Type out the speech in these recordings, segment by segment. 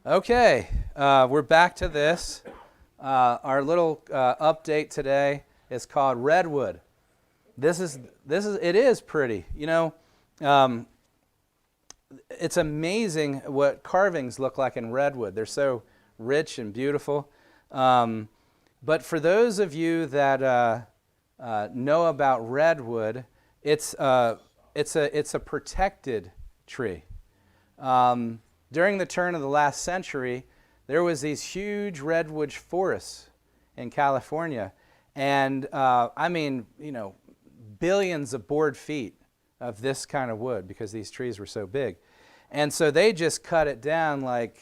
Okay, we're back to this. Our little update today is called Redwood. It is pretty. You know, it's amazing what carvings look like in redwood. They're so rich and beautiful. But for those of you that know about redwood, it's a protected tree. During the turn of the last century, there was these huge redwood forests in California, and I mean, you know, billions of board feet of this kind of wood because these trees were so big. And so they just cut it down like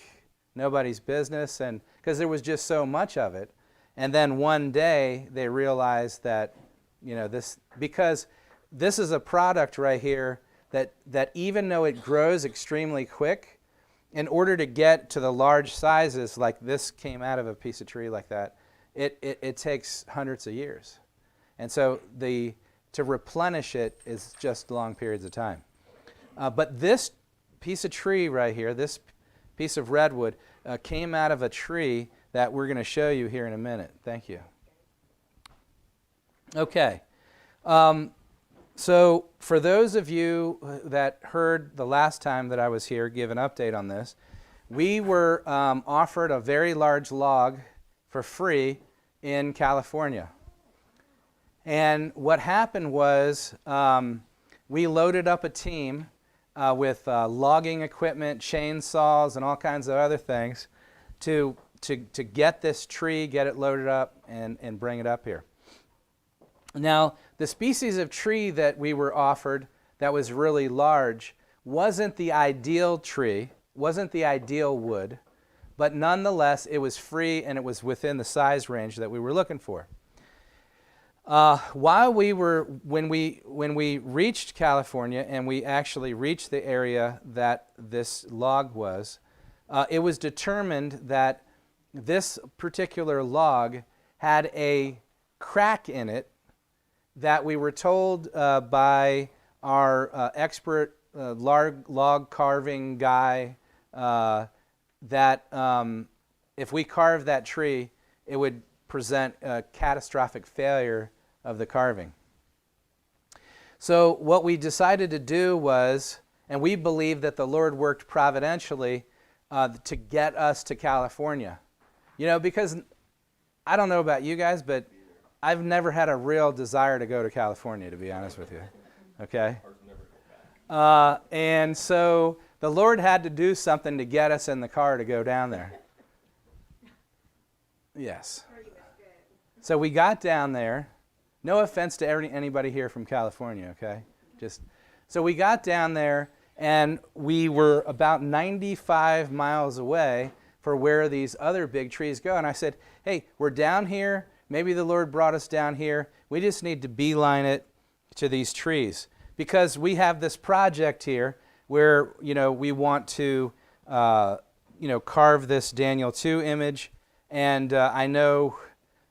nobody's business, and because there was just so much of it. And then one day they realized that, you know, because this is a product right here that even though it grows extremely quick, in order to get to the large sizes, like this came out of a piece of tree like that, it takes hundreds of years. And so to replenish it is just long periods of time. But this piece of tree right here, this piece of redwood, came out of a tree that we're going to show you here in a minute. Thank you. Okay. So for those of you that heard the last time that I was here give an update on this, we were offered a very large log for free in California. And what happened was we loaded up a team with logging equipment, chainsaws, and all kinds of other things to get this tree, get it loaded up, and bring it up here. Now, the species of tree that we were offered that was really large wasn't the ideal tree, wasn't the ideal wood, but nonetheless, it was free and it was within the size range that we were looking for. When we reached California and we actually reached the area that this log was, it was determined that this particular log had a crack in it that we were told by our expert log carving guy that if we carved that tree, it would present a catastrophic failure of the carving. So what we decided to do was, and we believe that the Lord worked providentially to get us to California. You know, because I don't know about you guys, but I've never had a real desire to go to California, to be honest with you. Okay? And so the Lord had to do something to get us in the car to go down there. Yes. So we got down there. No offense to anybody here from California, okay? So we got down there, and we were about 95 miles away for where these other big trees go. And I said, hey, we're down here. Maybe the Lord brought us down here. We just need to beeline it to these trees because we have this project here where, you know, we want to, carve this Daniel 2 image. And I know,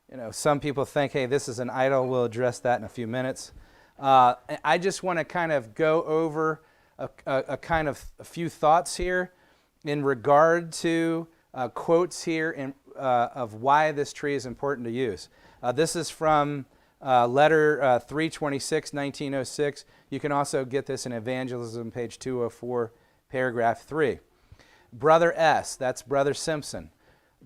you know, some people think, hey, this is an idol. We'll address that in a few minutes. I just want to kind of go over a few thoughts here in regard to quotes here of why this tree is important to use. This is from letter 326, 1906. You can also get this in Evangelism, page 204, paragraph 3. Brother S., that's Brother Simpson,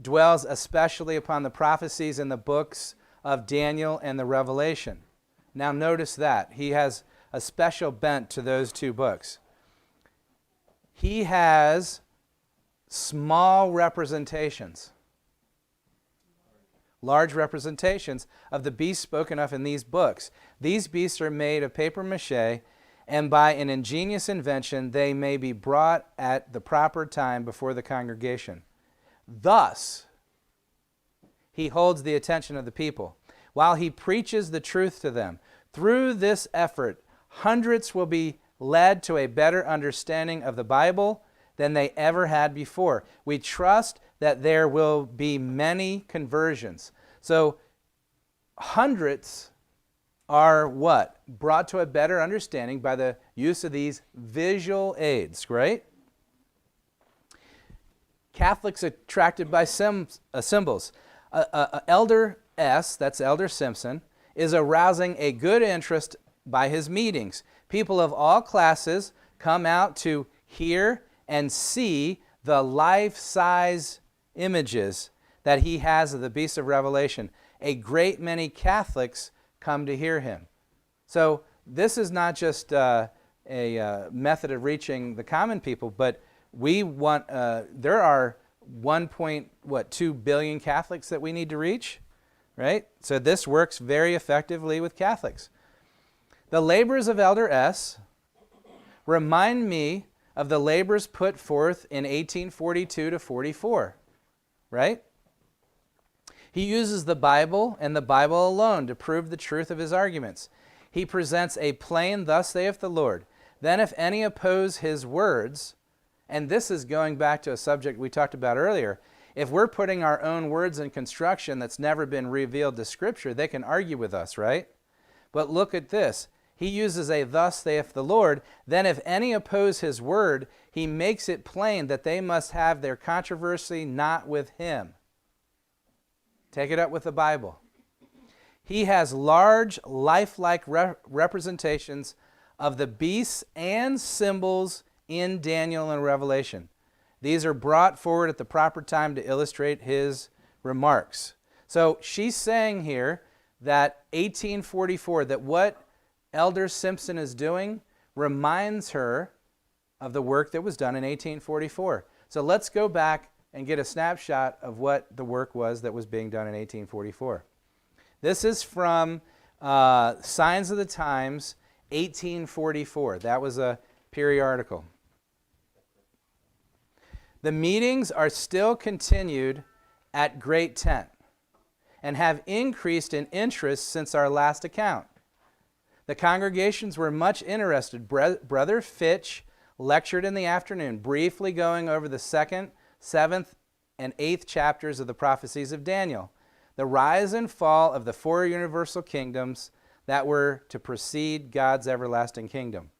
dwells especially upon the prophecies in the books of Daniel and the Revelation. Now notice that. He has a special bent to those two books. He has small representations, large representations of the beasts spoken of in these books. These beasts are made of paper mache, and by an ingenious invention they may be brought at the proper time before the congregation. Thus, he holds the attention of the people, while he preaches the truth to them. Through this effort, hundreds will be led to a better understanding of the Bible than they ever had before. We trust that there will be many conversions. So hundreds are what? Brought to a better understanding by the use of these visual aids, right? Catholics attracted by symbols. Elder S, that's Elder Simpson, is arousing a good interest by his meetings. People of all classes come out to hear and see the life-size images that he has of the beast of Revelation. A great many Catholics come to hear him. So this is not just a method of reaching the common people, but we want, there are 1.2 billion Catholics that we need to reach, right? So this works very effectively with Catholics. The labors of Elder S remind me of the labors put forth in 1842 to 44, right? He uses the Bible and the Bible alone to prove the truth of his arguments. He presents a plain, thus saith the Lord. Then if any oppose his words, and this is going back to a subject we talked about earlier, if we're putting our own words in construction that's never been revealed to Scripture, they can argue with us, right? But look at this. He uses a thus saith the Lord. Then if any oppose his word, he makes it plain that they must have their controversy not with him. Take it up with the Bible. He has large, lifelike representations of the beasts and symbols in Daniel and Revelation. These are brought forward at the proper time to illustrate his remarks. So she's saying here that 1844, that what Elder Simpson is doing reminds her of the work that was done in 1844. So let's go back and get a snapshot of what the work was that was being done in 1844. This is from Signs of the Times, 1844. That was a periodical. The meetings are still continued at Great Tent and have increased in interest since our last account. The congregations were much interested. Brother Fitch lectured in the afternoon, briefly going over the 2nd, 7th, and 8th chapters of the prophecies of Daniel, the rise and fall of the 4 universal kingdoms that were to precede God's everlasting kingdom,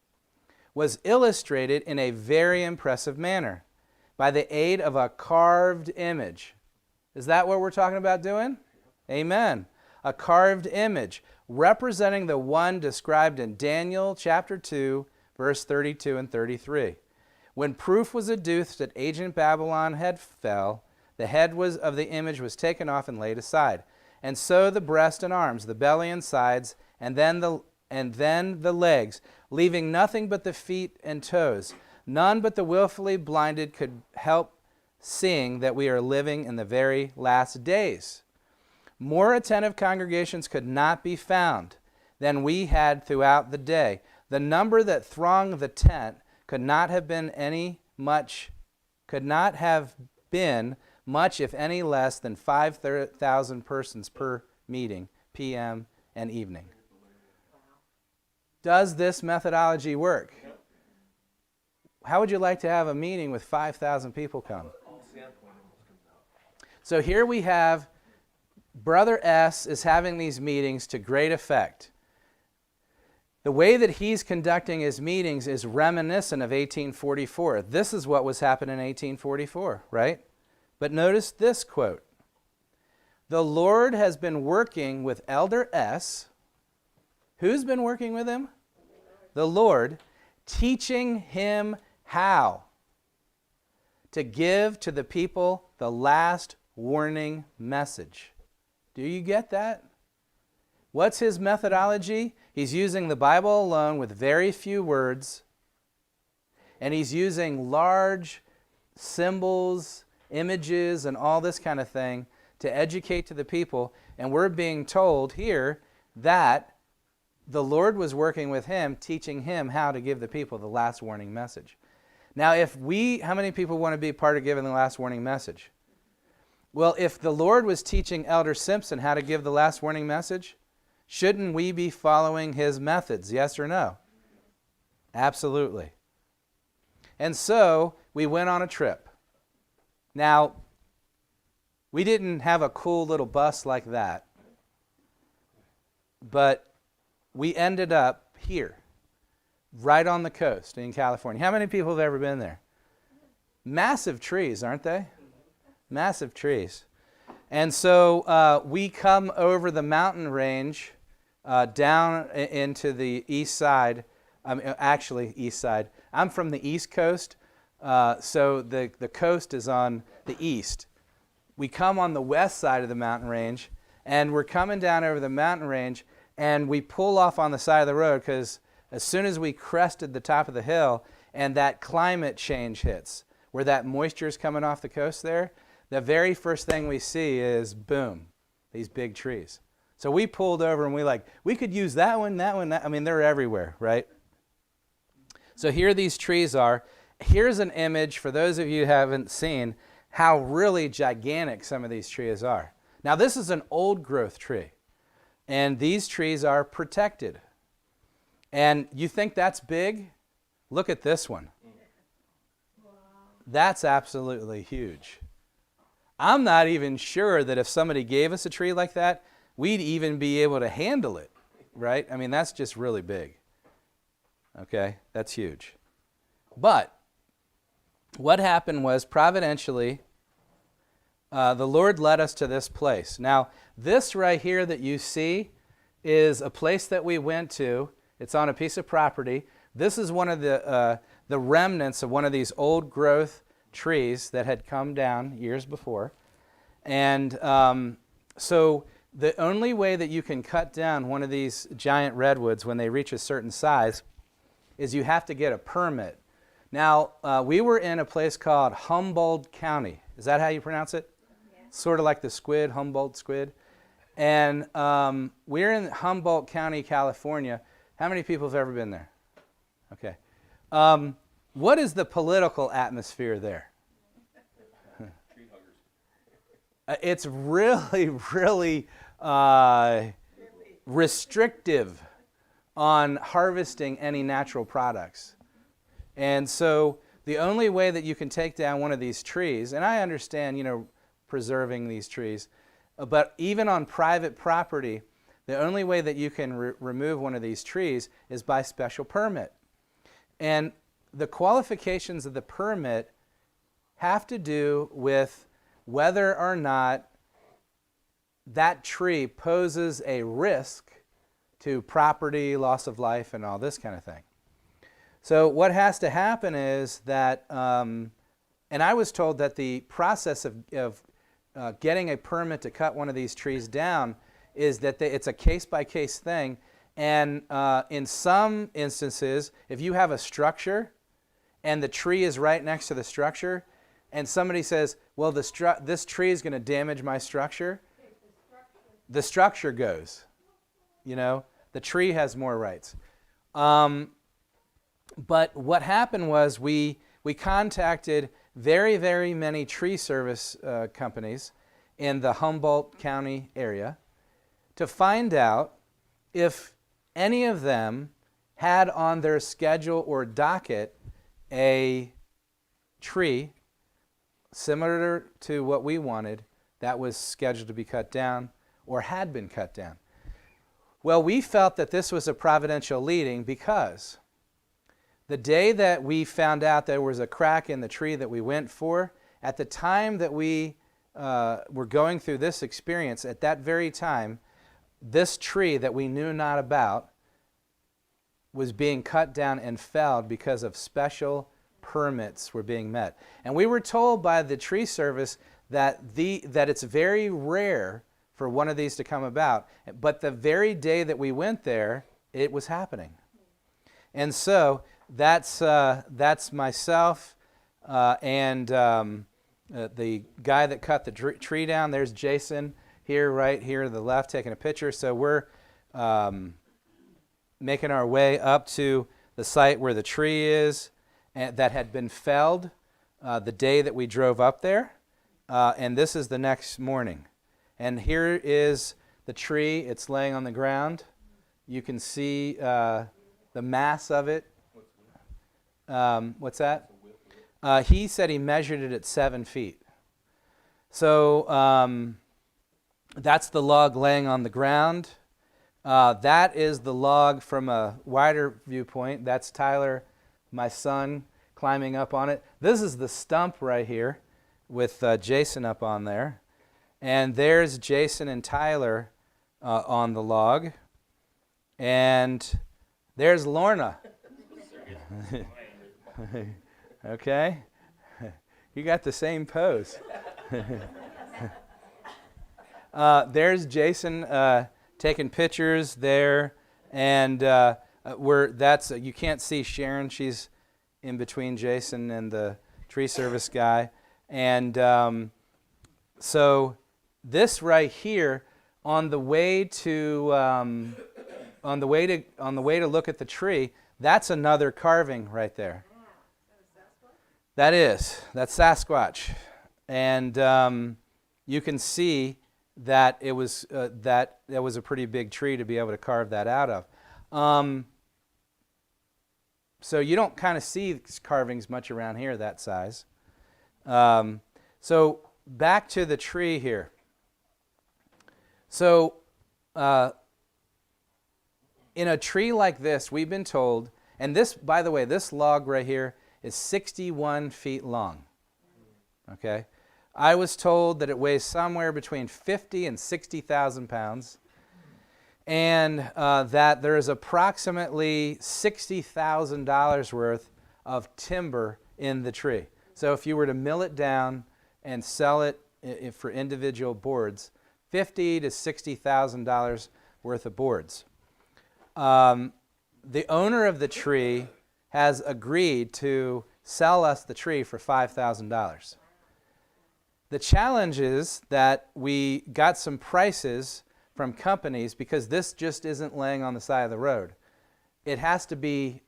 was illustrated in a very impressive manner by the aid of a carved image. Is that what we're talking about doing? Amen. A carved image representing the one described in Daniel chapter 2, verse 32 and 33. When proof was adduced that ancient Babylon had fell, the head of the image was taken off and laid aside, and so the breast and arms, the belly and sides, and then the legs, leaving nothing but the feet and toes. None but the willfully blinded could help seeing that we are living in the very last days. More attentive congregations could not be found than we had throughout the day. The number that thronged the tent could not have been much, if any less than 5,000 persons per meeting, PM and evening. Does this methodology work? How would you like to have a meeting with 5,000 people come? So here we have Brother S is having these meetings to great effect. The way that he's conducting his meetings is reminiscent of 1844. This is what was happening in 1844, right? But notice this quote. The Lord has been working with Elder S. Who's been working with him? The Lord, teaching him how to give to the people the last warning message. Do you get that? What's his methodology? He's using the Bible alone with very few words, and he's using large symbols, images, and all this kind of thing to educate to the people. And we're being told here that the Lord was working with him, teaching him how to give the people the last warning message. Now, how many people want to be part of giving the last warning message? Well, if the Lord was teaching Elder Simpson how to give the last warning message, shouldn't we be following his methods? Yes or no? Absolutely. And so we went on a trip. Now, we didn't have a cool little bus like that, but we ended up here, right on the coast in California. How many people have ever been there? Massive trees, aren't they? massive trees. And so we come over the mountain range down into the east side. Actually, east side. I'm from the East Coast, so the coast is on the east. We come on the west side of the mountain range, and we're coming down over the mountain range, and we pull off on the side of the road because as soon as we crested the top of the hill and that climate change hits, where that moisture is coming off the coast there, the very first thing we see is, boom, these big trees. So we pulled over and we could use that one, that. I mean, they're everywhere, right? So here these trees are. Here's an image for those of you who haven't seen how really gigantic some of these trees are. Now, this is an old growth tree, and these trees are protected. And you think that's big? Look at this one. Wow. That's absolutely huge. I'm not even sure that if somebody gave us a tree like that, we'd even be able to handle it, right? I mean, that's just really big. Okay, that's huge. But what happened was, providentially, the Lord led us to this place. Now, this right here that you see is a place that we went to. It's on a piece of property. This is one of the remnants of one of these old growth trees that had come down years before. And so the only way that you can cut down one of these giant redwoods when they reach a certain size is you have to get a permit. Now, we were in a place called Humboldt County. Is that how you pronounce it? Yeah. Sort of like the squid, Humboldt squid. And we're in Humboldt County, California. How many people have ever been there? Okay. What is the political atmosphere there? Tree huggers. It's really, really restrictive on harvesting any natural products. And so the only way that you can take down one of these trees, and I understand, preserving these trees, but even on private property, the only way that you can remove one of these trees is by special permit. And the qualifications of the permit have to do with whether or not that tree poses a risk to property, loss of life, and all this kind of thing. So what has to happen is that, and I was told that the process of getting a permit to cut one of these trees down is that it's a case-by-case thing. And in some instances, if you have a structure and the tree is right next to the structure, and somebody says, well, this tree is going to damage my structure, the structure goes. The tree has more rights. But what happened was we contacted very, very many tree service companies in the Humboldt County area to find out if any of them had on their schedule or docket a tree similar to what we wanted that was scheduled to be cut down or had been cut down. Well, we felt that this was a providential leading because the day that we found out there was a crack in the tree that we went for, at the time that we were going through this experience, at that very time, this tree that we knew not about was being cut down and felled because of special permits were being met. And we were told by the tree service that it's very rare for one of these to come about. But the very day that we went there, it was happening. And so that's myself and the guy that cut the tree down. There's Jason here, right here to the left, taking a picture. So we're making our way up to the site where the tree is that had been felled the day that we drove up there. And this is the next morning. And here is the tree. It's laying on the ground. You can see the mass of it. What's that? He said he measured it at 7 feet. So that's the log laying on the ground. That is the log from a wider viewpoint. That's Tyler, my son, climbing up on it. This is the stump right here. with Jason up on there. And there's Jason and Tyler on the log. And there's Lorna. Okay. You got the same pose. There's Jason taking pictures there. And you can't see Sharon. She's in between Jason and the tree service guy. And so this right here, on the way to look at the tree, that's another carving right there. That's Sasquatch, and you can see that it was that was a pretty big tree to be able to carve that out of. So you don't kind of see carvings much around here that size. So back to the tree here. So in a tree like this, we've been told, and this, by the way, this log right here is 61 feet long. Okay? I was told that it weighs somewhere between 50 and 60,000 pounds, and that there is approximately $60,000 worth of timber in the tree. So if you were to mill it down and sell it for individual boards, $50,000 to $60,000 worth of boards. The owner of the tree has agreed to sell us the tree for $5,000. The challenge is that we got some prices from companies because this just isn't laying on the side of the road. It has to be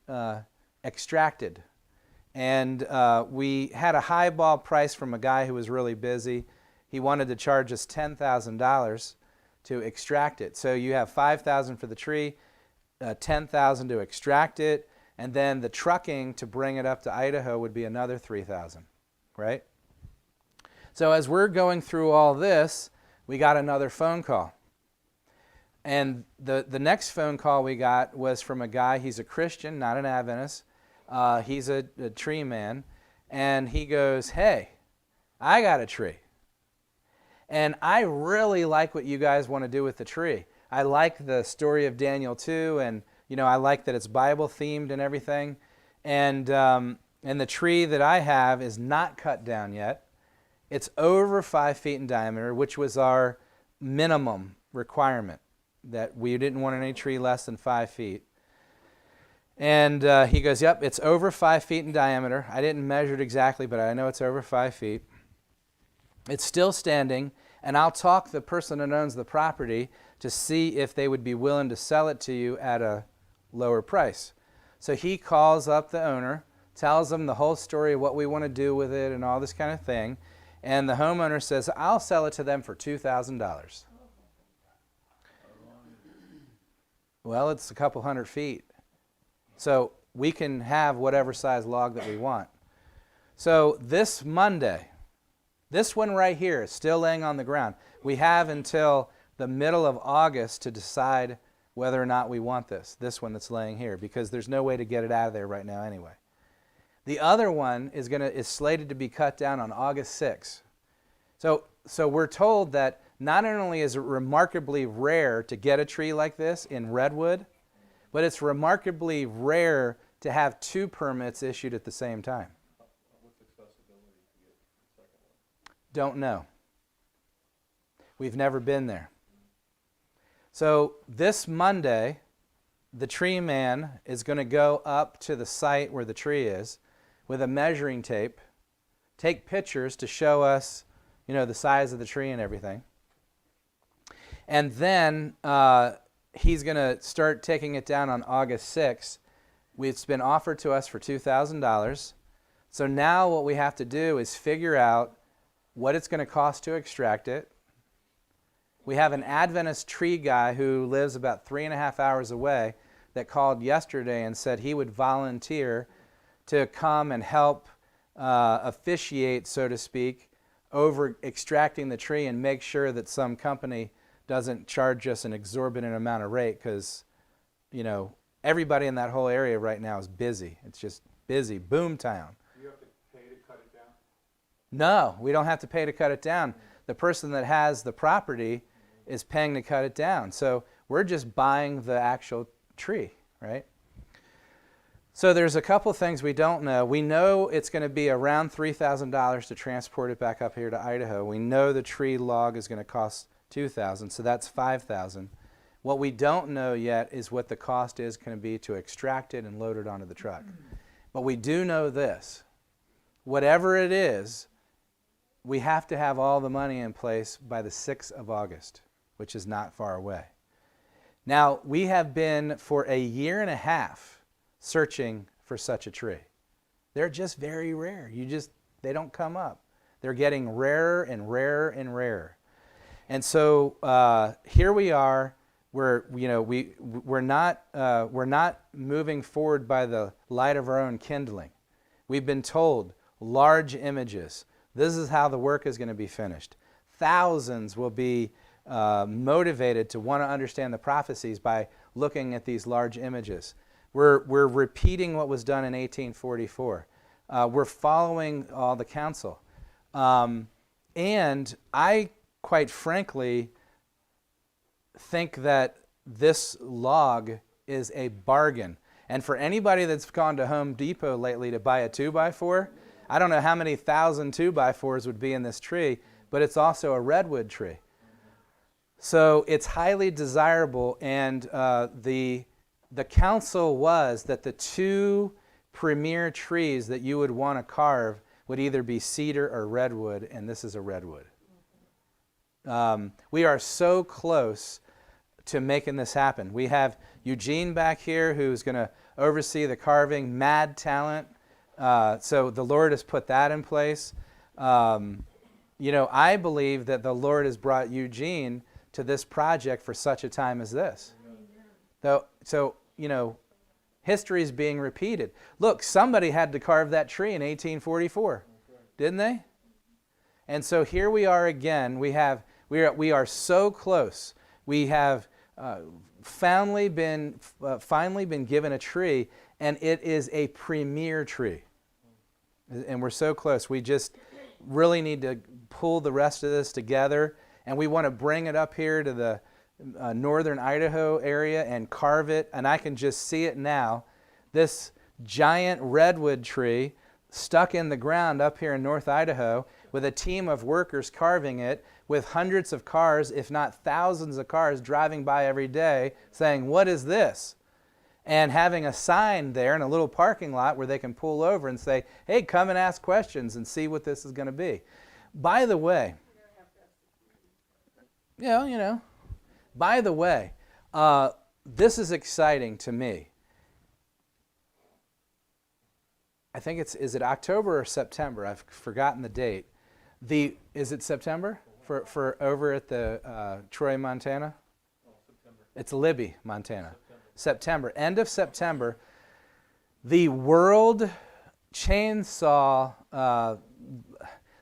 extracted. And we had a highball price from a guy who was really busy. He wanted to charge us $10,000 to extract it. So you have $5,000 for the tree, $10,000 to extract it, and then the trucking to bring it up to Idaho would be another $3,000, right? So as we're going through all this, we got another phone call. And the next phone call we got was from a guy, he's a Christian, not an Adventist. He's a tree man. And he goes, hey, I got a tree. And I really like what you guys want to do with the tree. I like the story of Daniel 2, and I like that it's Bible themed and everything. And the tree that I have is not cut down yet. It's over 5 feet in diameter, which was our minimum requirement, that we didn't want any tree less than 5 feet. And he goes, yep, it's over 5 feet in diameter. I didn't measure it exactly, but I know it's over 5 feet. It's still standing, and I'll talk the person that owns the property to see if they would be willing to sell it to you at a lower price. So he calls up the owner, tells them the whole story of what we want to do with it and all this kind of thing, and the homeowner says, I'll sell it to them for $2,000. Well, it's a couple hundred feet. So we can have whatever size log that we want. So this Monday, this one right here is still laying on the ground. We have until the middle of August to decide whether or not we want this one that's laying here, because there's no way to get it out of there right now anyway. The other one is slated to be cut down on August 6th. So we're told that not only is it remarkably rare to get a tree like this in Redwood, but it's remarkably rare to have 2 permits issued at the same time. What's accessibility to get the second one? Don't know. We've never been there. So this Monday, the tree man is going to go up to the site where the tree is with a measuring tape, take pictures to show us, the size of the tree and everything. And then he's going to start taking it down on August 6th. It's been offered to us for $2,000. So now what we have to do is figure out what it's going to cost to extract it. We have an Adventist tree guy who lives about 3.5 hours away that called yesterday and said he would volunteer to come and help officiate, so to speak, over extracting the tree and make sure that some company doesn't charge us an exorbitant amount of rate, because, everybody in that whole area right now is busy. It's just busy, boom town. Do you have to pay to cut it No, we don't have to pay to cut it down. The person that has the property is paying to cut it down. So we're just buying the actual tree, right? So there's a couple things we don't know. We know it's going to be around $3,000 to transport it back up here to Idaho. We know the tree log is going to cost $2,000, so that's $5,000. What we don't know yet is what the cost is going to be to extract it and load it onto the truck. But we do know this. Whatever it is, we have to have all the money in place by the 6th of August, which is not far away. Now, we have been for a year and a half searching for such a tree. They're just very rare. They don't come up. They're getting rarer and rarer and rarer. And so here we are. We're not moving forward by the light of our own kindling. We've been told large images. This is how the work is going to be finished. Thousands will be motivated to want to understand the prophecies by looking at these large images. We're repeating what was done in 1844. We're following all the counsel. And I, quite frankly, think that this log is a bargain. And for anybody that's gone to Home Depot lately to buy a 2x4, I don't know how many thousand 2x4s would be in this tree, but it's also a redwood tree. So it's highly desirable, and the counsel was that the two premier trees that you would want to carve would either be cedar or redwood, and this is a redwood. We are so close to making this happen. We have Eugene back here who's going to oversee the carving, mad talent. So the Lord has put that in place. I believe that the Lord has brought Eugene to this project for such a time as this. So history is being repeated. Look, somebody had to carve that tree in 1844, didn't they? And so here we are again. We are so close. We have finally been given a tree, and it is a premier tree. And we're so close. We just really need to pull the rest of this together, and we want to bring it up here to the northern Idaho area and carve it. And I can just see it now. This giant redwood tree stuck in the ground up here in North Idaho with a team of workers carving it, with hundreds of cars, if not thousands of cars, driving by every day saying, "What is this?" And having a sign there in a little parking lot where they can pull over and say, "Hey, come and ask questions and see what this is going to be." By the way, by the way, this is exciting to me. I think is it October or September? I've forgotten the date. Is it September for over at the Troy, Montana? Oh, September. It's Libby, Montana. September. End of September. The World Chainsaw,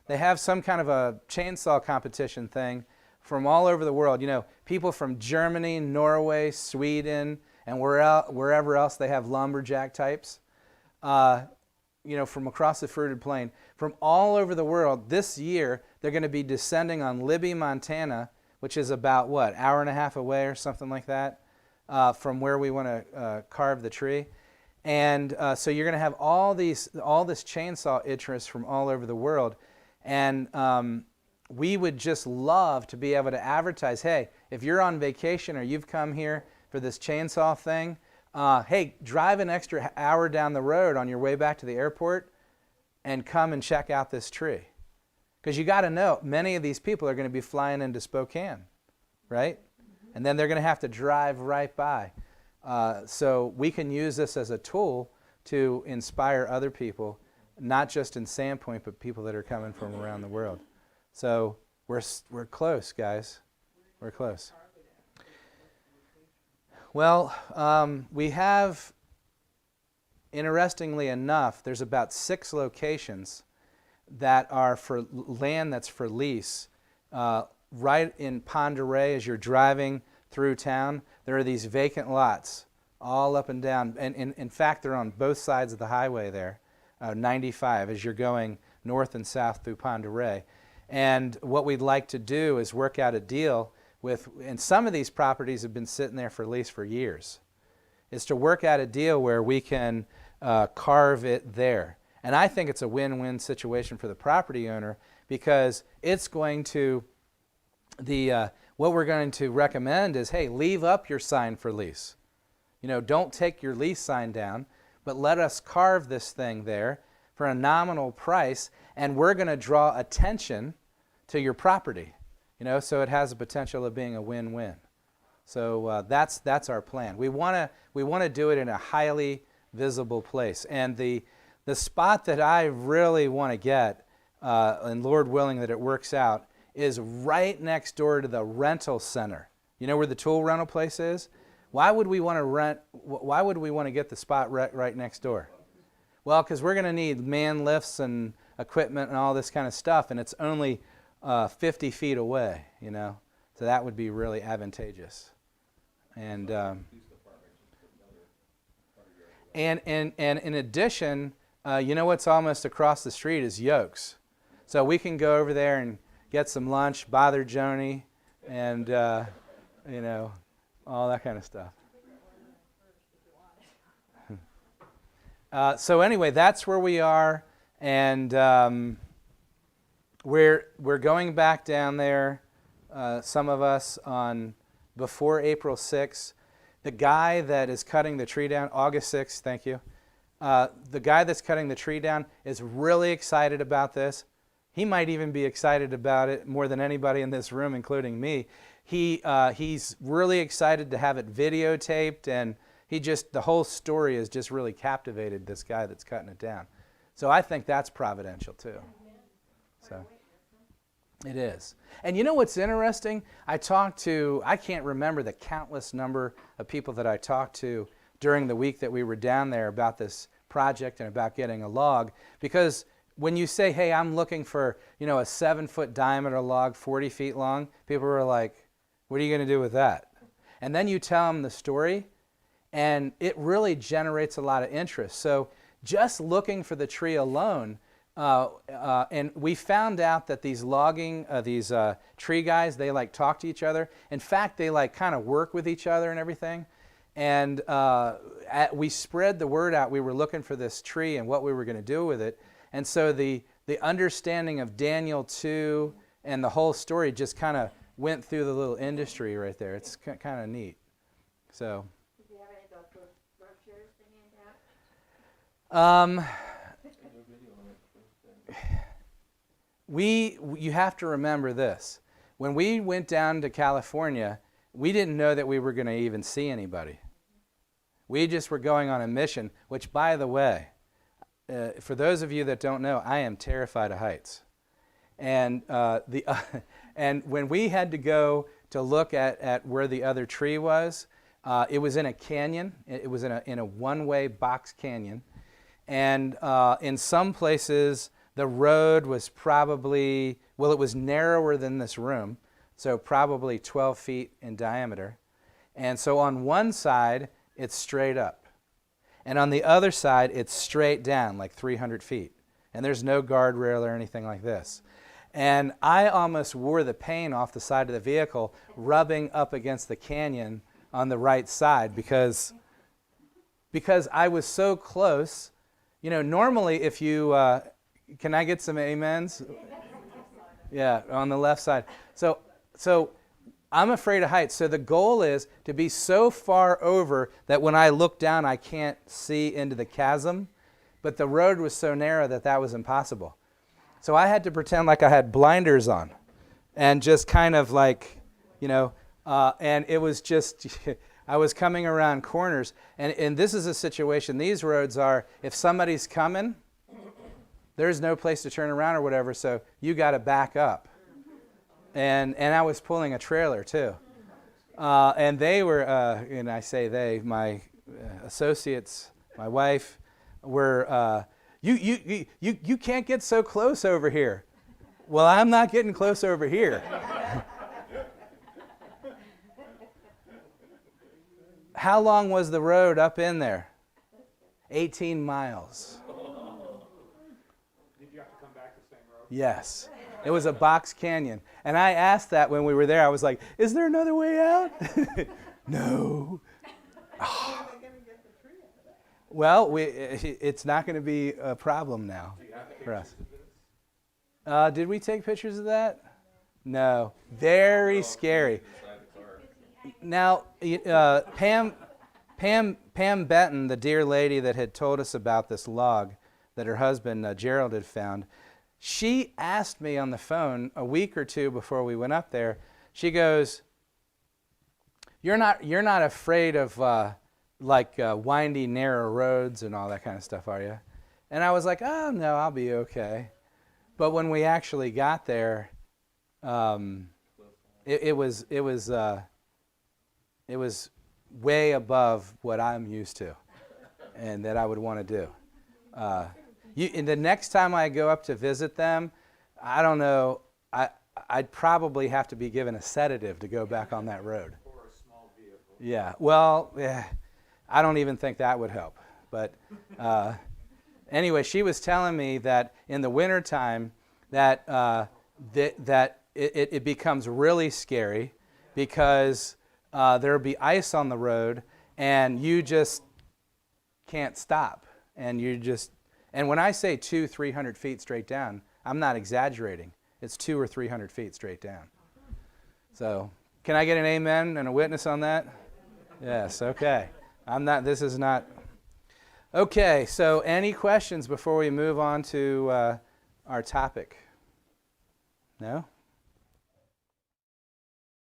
they have some kind of a chainsaw competition thing from all over the world. People from Germany, Norway, Sweden, and wherever else they have lumberjack types. From across the fruited plain, from all over the world. This year, they're going to be descending on Libby, Montana, which is about, hour and a half away or something like that, from where we want to carve the tree. And so you're going to have all this chainsaw interest from all over the world. And we would just love to be able to advertise, hey, if you're on vacation or you've come here for this chainsaw thing, hey, drive an extra hour down the road on your way back to the airport and come and check out this tree. Because you got to know, many of these people are going to be flying into Spokane, right? And then they're going to have to drive right by. So we can use this as a tool to inspire other people, not just in Sandpoint, but people that are coming from around the world. So we're close, guys. We're close. Well, we have, interestingly enough, there's about 6 locations that are for land that's for lease. Right in Ponderay, as you're driving through town, there are these vacant lots all up and down. And in fact, they're on both sides of the highway there, 95, as you're going north and south through Ponderay. And what we'd like to do is work out a deal with, and some of these properties have been sitting there for lease for years, is to work out a deal where we can carve it there. And I think it's a win-win situation for the property owner, because it's going to, what we're going to recommend is, hey, leave up your sign for lease. Don't take your lease sign down, but let us carve this thing there for a nominal price, and we're going to draw attention to your property, so it has the potential of being a win-win. So that's our plan. We want to do it in a highly visible place, and the spot that I really want to get, and Lord willing that it works out, is right next door to the rental center. You know where the tool rental place is? Why would we want to get the spot right next door? Well, because we're going to need man lifts and equipment and all this kind of stuff, and it's only 50 feet away, so that would be really advantageous. And in addition, what's almost across the street is Yokes. So we can go over there and get some lunch, bother Joni, and all that kind of stuff. So anyway, that's where we are, and we're going back down there, some of us, on before April 6th. The guy that is cutting the tree down, August 6th, thank you. The guy that's cutting the tree down is really excited about this. He might even be excited about it more than anybody in this room, including me. He's really excited to have it videotaped, and the whole story has just really captivated this guy that's cutting it down. So I think that's providential too. So it is. And you know what's interesting? I can't remember the countless number of people that I talked to during the week that we were down there about this project and about getting a log, because when you say, hey, I'm looking for, a 7-foot diameter log, 40 feet long, people are like, what are you going to do with that? And then you tell them the story, and it really generates a lot of interest. So just looking for the tree alone, and we found out that these tree guys, they talk to each other. In fact, they kind of work with each other and everything. And we spread the word out. We were looking for this tree and what we were going to do with it. And so the understanding of Daniel 2 and the whole story just kind of went through the little industry right there. It's kind of neat. So. Do you have any of those brochures to hand out? You have to remember this. When we went down to California, we didn't know that we were going to even see anybody. We just were going on a mission, which, by the way, for those of you that don't know, I am terrified of heights. And and when we had to go to look at where the other tree was, it was in a canyon. It was in a one-way box canyon. And in some places, the road was probably, it was narrower than this room, so probably 12 feet in diameter. And so on one side, it's straight up. And on the other side, it's straight down, like 300 feet. And there's no guardrail or anything like this. And I almost wore the paint off the side of the vehicle, rubbing up against the canyon on the right side, because I was so close. Normally if you, can I get some amens? Yeah, on the left side. So I'm afraid of heights. So the goal is to be so far over that when I look down, I can't see into the chasm. But the road was so narrow that was impossible. So I had to pretend like I had blinders on and just kind of and it was just, I was coming around corners. And this is a situation, these roads are, if somebody's coming, there's no place to turn around or whatever, so you got to back up. And I was pulling a trailer too. And they were, and I say they, my associates, my wife, were, you can't get so close over here. Well, I'm not getting close over here. How long was the road up in there? 18 miles. Did you have to come back Yes. It was a box canyon. And I asked that when we were there. I was like, is there another way out? No. Well, it's not going to be a problem now for us. Did we take pictures of that? No. Very scary. Now, Pam Benton, the dear lady that had told us about this log that her husband Gerald had found, she asked me on the phone a week or two before we went up there. She goes, "You're not afraid of windy, narrow roads and all that kind of stuff, are you?" And I was like, "Oh no, I'll be okay." But when we actually got there, it was way above what I'm used to, and that I would want to do. And the next time I go up to visit them, I don't know. I'd probably have to be given a sedative to go back on that road. Or a small vehicle. Yeah. Well, I don't even think that would help. But anyway, she was telling me that in the wintertime that it becomes really scary because there'll be ice on the road and you just can't stop. And when I say 200-300 feet straight down, I'm not exaggerating. It's 200 or 300 feet straight down. So can I get an amen and a witness on that? Yes, okay. This is not. Okay, so any questions before we move on to our topic? No?